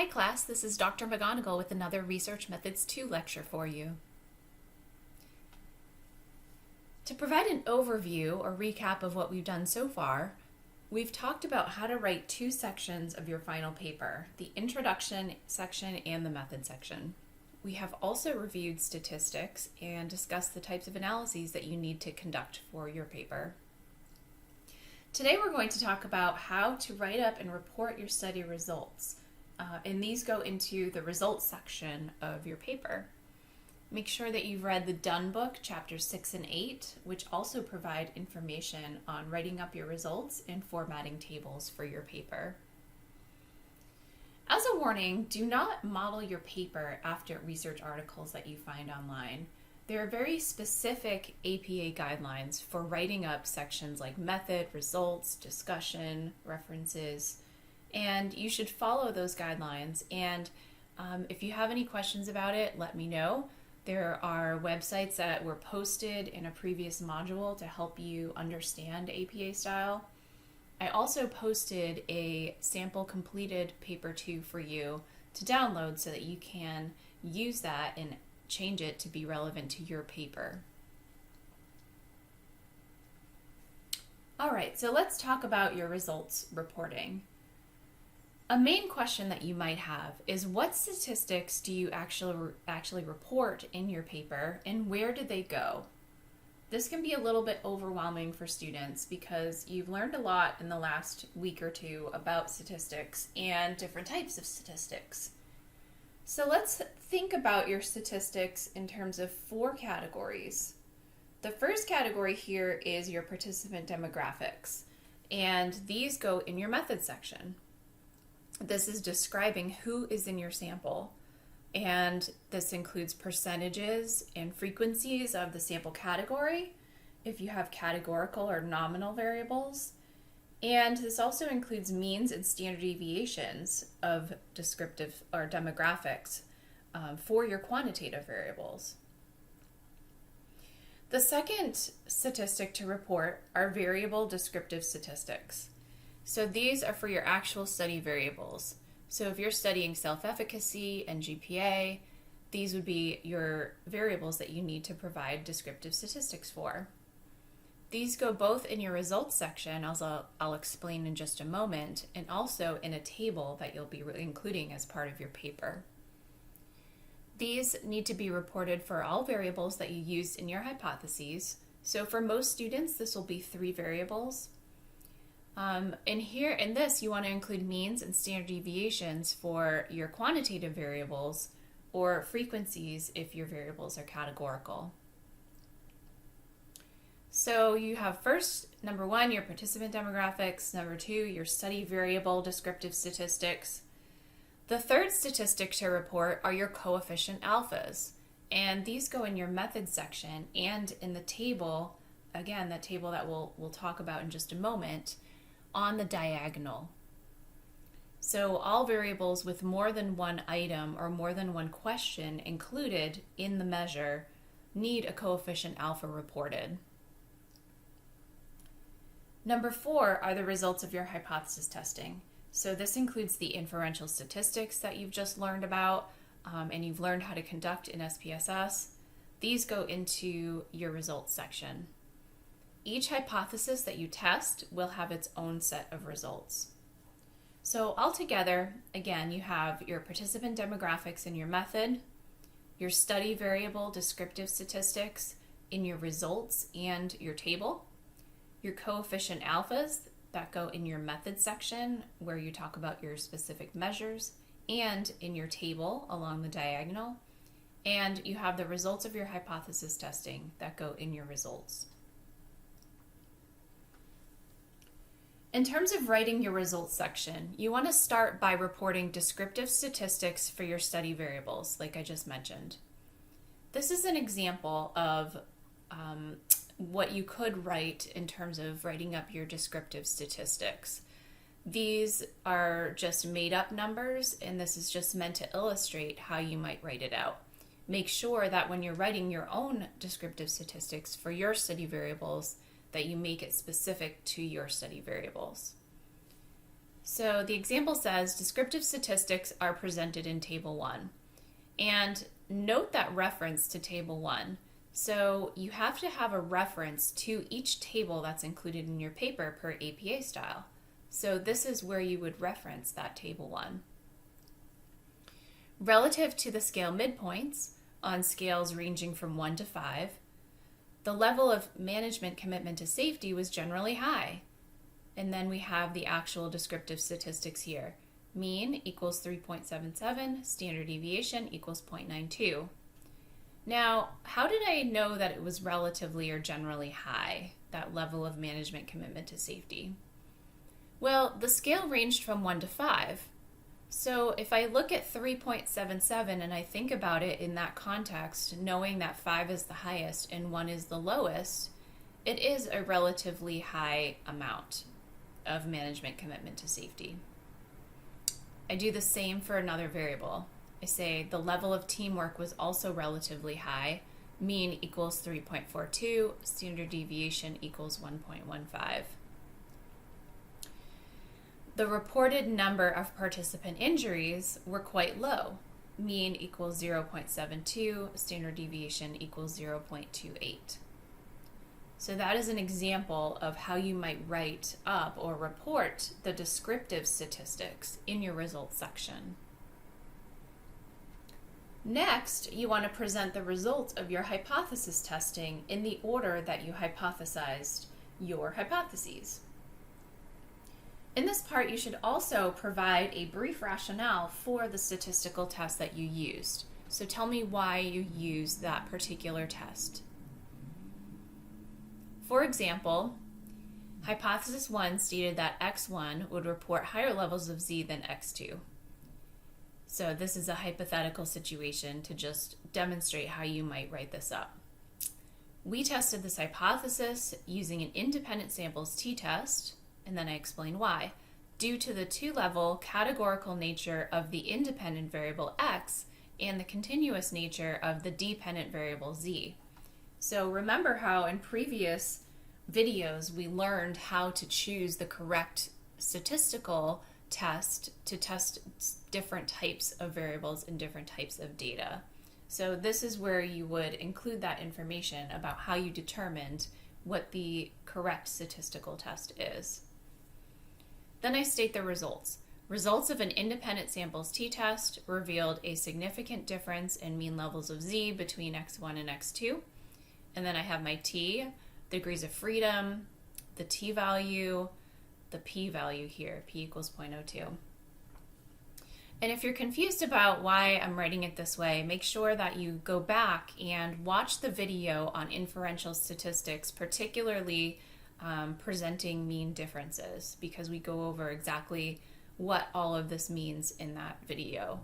class, this is Dr. McGonigal with another Research Methods 2 lecture for you. To provide an overview or recap of what we've done so far, we've talked about how to write two sections of your final paper, the introduction section and the method section. We have also reviewed statistics and discussed the types of analyses that you need to conduct for your paper. Today we're going to talk about how to write up and report your study results. And these go into the results section of your paper. Make sure that you've read the Dunn book, chapters 6 and 8, which also provide information on writing up your results and formatting tables for your paper. As a warning, do not model your paper after research articles that you find online. There are very specific APA guidelines for writing up sections like method, results, discussion, references, and you should follow those guidelines. And if you have any questions about it, let me know. There are websites that were posted in a previous module to help you understand APA style. I also posted a sample completed paper 2 for you to download so that you can use that and change it to be relevant to your paper. All right, so let's talk about your results reporting. A main question that you might have is, what statistics do you actually report in your paper, and where do they go? This can be a little bit overwhelming for students because you've learned a lot in the last week or two about statistics and different types of statistics. So let's think about your statistics in terms of 4 categories. The first category here is your participant demographics, and these go in your method section. This is describing who is in your sample, and this includes percentages and frequencies of the sample category, if you have categorical or nominal variables, and this also includes means and standard deviations of descriptive or demographics for your quantitative variables. The second statistic to report are variable descriptive statistics. So these are for your actual study variables. So if you're studying self-efficacy and GPA, these would be your variables that you need to provide descriptive statistics for. These go both in your results section, as I'll explain in just a moment, and also in a table that you'll be including as part of your paper. These need to be reported for all variables that you used in your hypotheses. So for most students, this will be 3 variables. And here in this, you want to include means and standard deviations for your quantitative variables, or frequencies if your variables are categorical. So you have first, number 1, your participant demographics, number 2, your study variable descriptive statistics. The third statistic to report are your coefficient alphas, and these go in your method section and in the table, again, that table that we'll talk about in just a moment, on the diagonal. So all variables with more than one item or more than one question included in the measure need a coefficient alpha reported. Number 4 are the results of your hypothesis testing. So this includes the inferential statistics that you've just learned about and you've learned how to conduct in SPSS. These go into your results section. Each hypothesis that you test will have its own set of results. So altogether, again, you have your participant demographics in your method, your study variable descriptive statistics in your results and your table, your coefficient alphas that go in your method section where you talk about your specific measures, and in your table along the diagonal, and you have the results of your hypothesis testing that go in your results. In terms of writing your results section, you want to start by reporting descriptive statistics for your study variables, like I just mentioned. This is an example of what you could write in terms of writing up your descriptive statistics. These are just made up numbers, and this is just meant to illustrate how you might write it out. Make sure that when you're writing your own descriptive statistics for your study variables, that you make it specific to your study variables. So the example says descriptive statistics are presented in Table 1. And note that reference to Table 1. So you have to have a reference to each table that's included in your paper per APA style. So this is where you would reference that Table 1. Relative to the scale midpoints, on scales ranging from 1 to 5, the level of management commitment to safety was generally high. And then we have the actual descriptive statistics here. Mean equals 3.77, standard deviation equals 0.92. Now, how did I know that it was relatively or generally high, that level of management commitment to safety? Well, the scale ranged from 1 to 5. So if I look at 3.77 and I think about it in that context, knowing that 5 is the highest and 1 is the lowest, it is a relatively high amount of management commitment to safety. I do the same for another variable. I say the level of teamwork was also relatively high. Mean equals 3.42, standard deviation equals 1.15. The reported number of participant injuries were quite low. Mean equals 0.72, standard deviation equals 0.28. So that is an example of how you might write up or report the descriptive statistics in your results section. Next, you want to present the results of your hypothesis testing in the order that you hypothesized your hypotheses. In this part, you should also provide a brief rationale for the statistical test that you used. So tell me why you used that particular test. For example, hypothesis 1 stated that X1 would report higher levels of Z than X2. So this is a hypothetical situation to just demonstrate how you might write this up. We tested this hypothesis using an independent samples t-test, and then I explain why. Due to the two-level categorical nature of the independent variable X and the continuous nature of the dependent variable Z. So remember how in previous videos we learned how to choose the correct statistical test to test different types of variables and different types of data. So this is where you would include that information about how you determined what the correct statistical test is. Then I state the results. Results of an independent samples t-test revealed a significant difference in mean levels of Z between X1 and X2. And then I have my T, degrees of freedom, the T value, the P value here, P equals 0.02. And if you're confused about why I'm writing it this way, make sure that you go back and watch the video on inferential statistics, particularly presenting mean differences, because we go over exactly what all of this means in that video.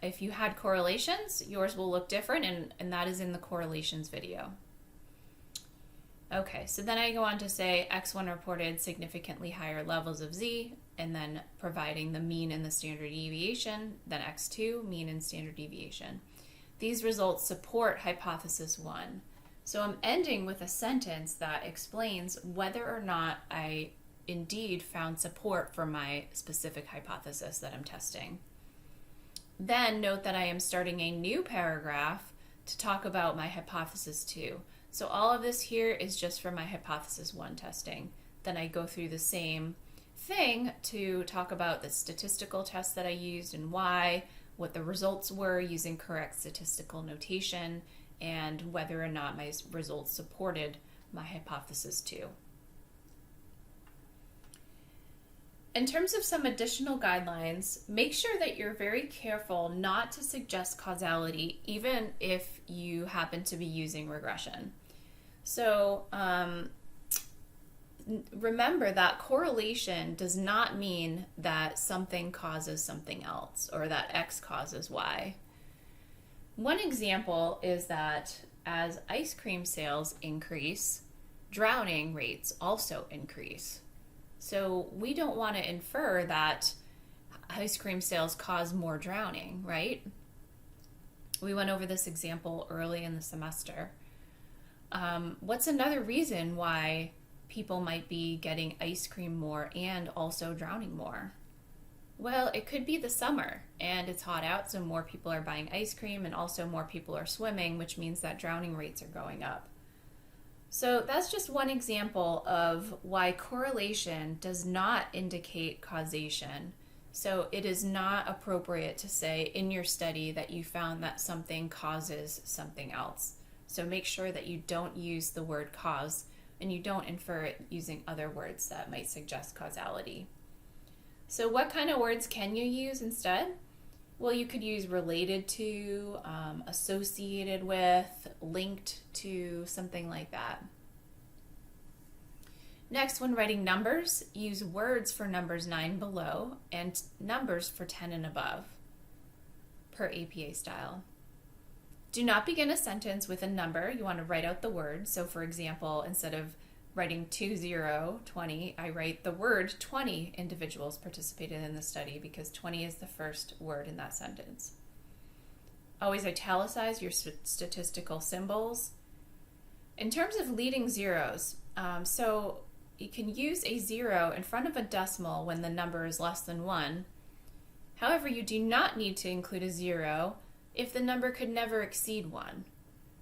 If you had correlations, yours will look different, and that is in the correlations video. Okay, so then I go on to say X1 reported significantly higher levels of Z, and then providing the mean and the standard deviation, then X2, mean and standard deviation. These results support hypothesis 1. So I'm ending with a sentence that explains whether or not I indeed found support for my specific hypothesis that I'm testing. Then note that I am starting a new paragraph to talk about my hypothesis 2. So all of this here is just for my hypothesis 1 testing. Then I go through the same thing to talk about the statistical test that I used and why, what the results were using correct statistical notation, and whether or not my results supported my hypothesis 2. In terms of some additional guidelines, make sure that you're very careful not to suggest causality, even if you happen to be using regression. So remember that correlation does not mean that something causes something else or that X causes Y. One example is that as ice cream sales increase, drowning rates also increase. So we don't want to infer that ice cream sales cause more drowning, right? We went over this example early in the semester. What's another reason why people might be getting ice cream more and also drowning more? Well, it could be the summer and it's hot out, so more people are buying ice cream and also more people are swimming, which means that drowning rates are going up. So that's just one example of why correlation does not indicate causation. So it is not appropriate to say in your study that you found that something causes something else. So make sure that you don't use the word cause and you don't infer it using other words that might suggest causality. So what kind of words can you use instead? Well, you could use related to, associated with, linked to, something like that. Next, when writing numbers, use words for numbers 9 below and numbers for 10 and above, per APA style. Do not begin a sentence with a number. You want to write out the word. So for example, instead of writing 20, I write the word 20 individuals participated in the study because 20 is the first word in that sentence. Always italicize your statistical symbols. In terms of leading zeros, so you can use a 0 in front of a decimal when the number is less than 1. However, you do not need to include a 0 if the number could never exceed 1.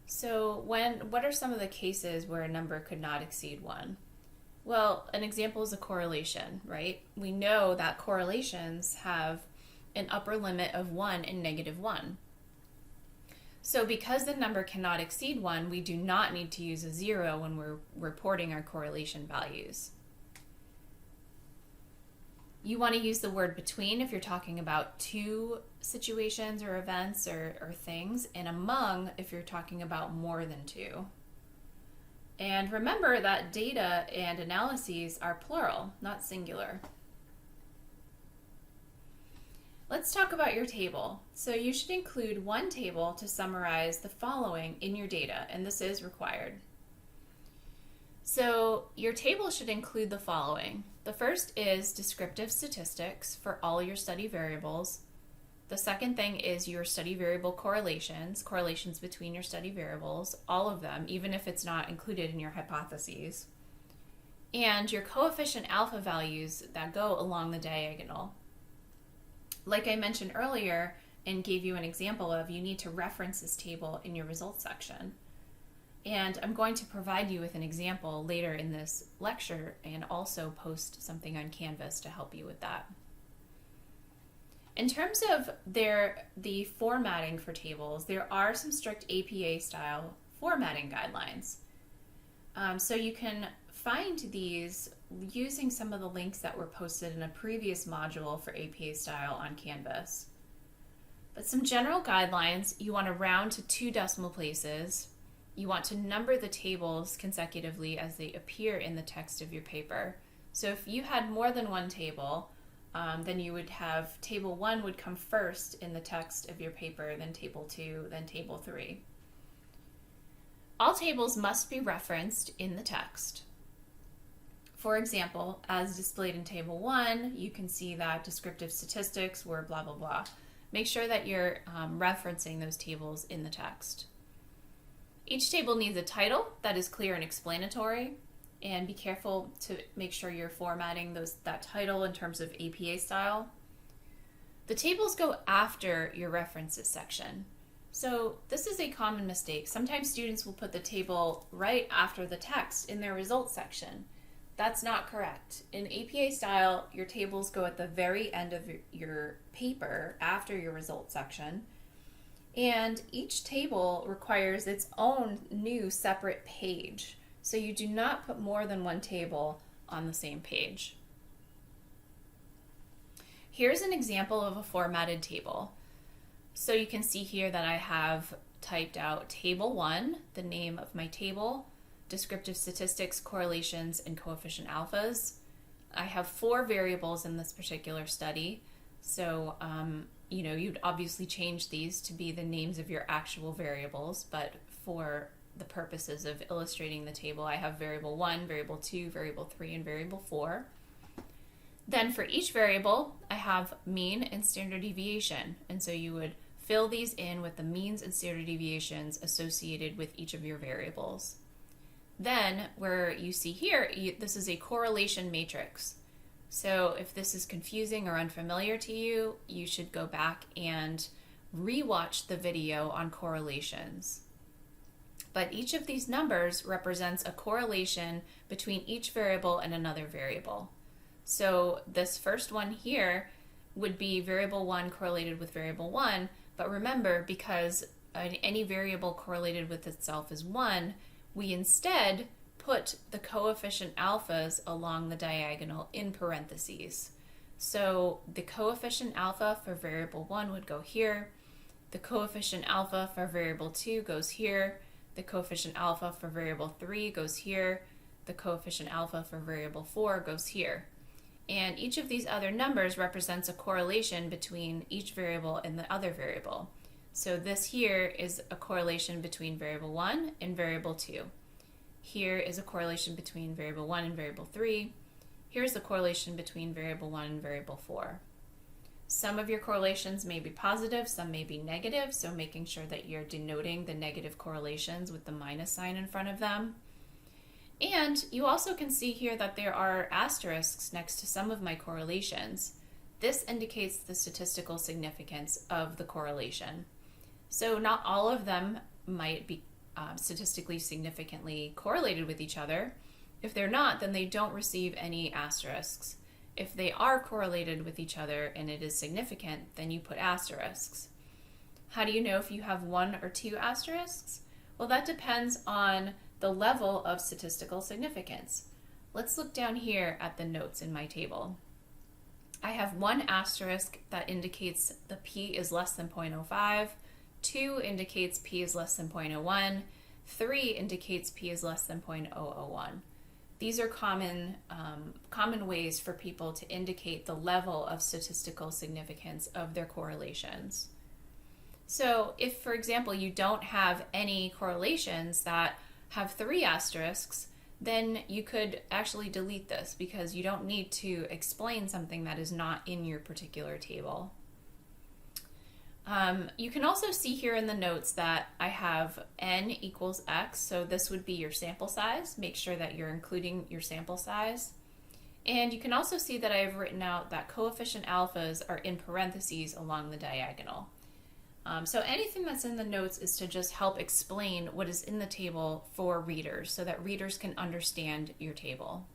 So what are some of the cases where a number could not exceed 1? Well, an example is a correlation, right? We know that correlations have an upper limit of 1 and -1. So because the number cannot exceed 1, we do not need to use a 0 when we're reporting our correlation values. You want to use the word between if you're talking about two situations or events or things, and among if you're talking about more than two. And remember that data and analyses are plural, not singular. Let's talk about your table. So you should include one table to summarize the following in your data, and this is required. So your table should include the following. The first is descriptive statistics for all your study variables. The second thing is your study variable correlations between your study variables, all of them, even if it's not included in your hypotheses. And your coefficient alpha values that go along the diagonal. Like I mentioned earlier and gave you an example of, you need to reference this table in your results section. And I'm going to provide you with an example later in this lecture and also post something on Canvas to help you with that. In terms of the formatting for tables, there are some strict APA style formatting guidelines. So you can find these using some of the links that were posted in a previous module for APA style on Canvas. But some general guidelines: you want to round to 2 decimal places. You want to number the tables consecutively as they appear in the text of your paper. So if you had more than one table, then you would have table 1 would come first in the text of your paper, then table 2, then table 3. All tables must be referenced in the text. For example, as displayed in table 1, you can see that descriptive statistics were blah, blah, blah. Make sure that you're referencing those tables in the text. Each table needs a title that is clear and explanatory, and be careful to make sure you're formatting that title in terms of APA style. The tables go after your references section. So this is a common mistake. Sometimes students will put the table right after the text in their results section. That's not correct. In APA style, your tables go at the very end of your paper after your results section. And each table requires its own new separate page. So you do not put more than one table on the same page. Here's an example of a formatted table. So you can see here that I have typed out table 1, the name of my table, descriptive statistics, correlations, and coefficient alphas. I have 4 variables in this particular study. So, you'd obviously change these to be the names of your actual variables, but for the purposes of illustrating the table, I have variable 1, variable 2, variable 3, and variable 4. Then for each variable, I have mean and standard deviation, and so you would fill these in with the means and standard deviations associated with each of your variables. Then where you see here, this is a correlation matrix. So if this is confusing or unfamiliar to you, you should go back and rewatch the video on correlations. But each of these numbers represents a correlation between each variable and another variable. So this first one here would be variable 1 correlated with variable 1, but remember, because any variable correlated with itself is 1, we instead put the coefficient alphas along the diagonal in parentheses. So the coefficient alpha for variable 1 would go here, the coefficient alpha for variable 2 goes here, the coefficient alpha for variable 3 goes here, the coefficient alpha for variable 4 goes here. And each of these other numbers represents a correlation between each variable and the other variable. So this here is a correlation between variable 1 and variable 2. Here is a correlation between variable 1 and variable 3. Here's the correlation between variable 1 and variable 4. Some of your correlations may be positive, some may be negative, so making sure that you're denoting the negative correlations with the minus sign in front of them. And you also can see here that there are asterisks next to some of my correlations. This indicates the statistical significance of the correlation. So not all of them might be statistically significantly correlated with each other. If they're not, then they don't receive any asterisks. If they are correlated with each other and it is significant, then you put asterisks. How do you know if you have 1 or 2 asterisks? Well, that depends on the level of statistical significance. Let's look down here at the notes in my table. I have 1 asterisk that indicates the p is less than 0.05, 2 indicates p is less than 0.01, 3 indicates p is less than 0.001. These are common ways for people to indicate the level of statistical significance of their correlations. So if, for example, you don't have any correlations that have 3 asterisks, then you could actually delete this because you don't need to explain something that is not in your particular table. You can also see here in the notes that I have n equals x, so this would be your sample size. Make sure that you're including your sample size. And you can also see that I've written out that coefficient alphas are in parentheses along the diagonal. So anything that's in the notes is to just help explain what is in the table for readers so that readers can understand your table.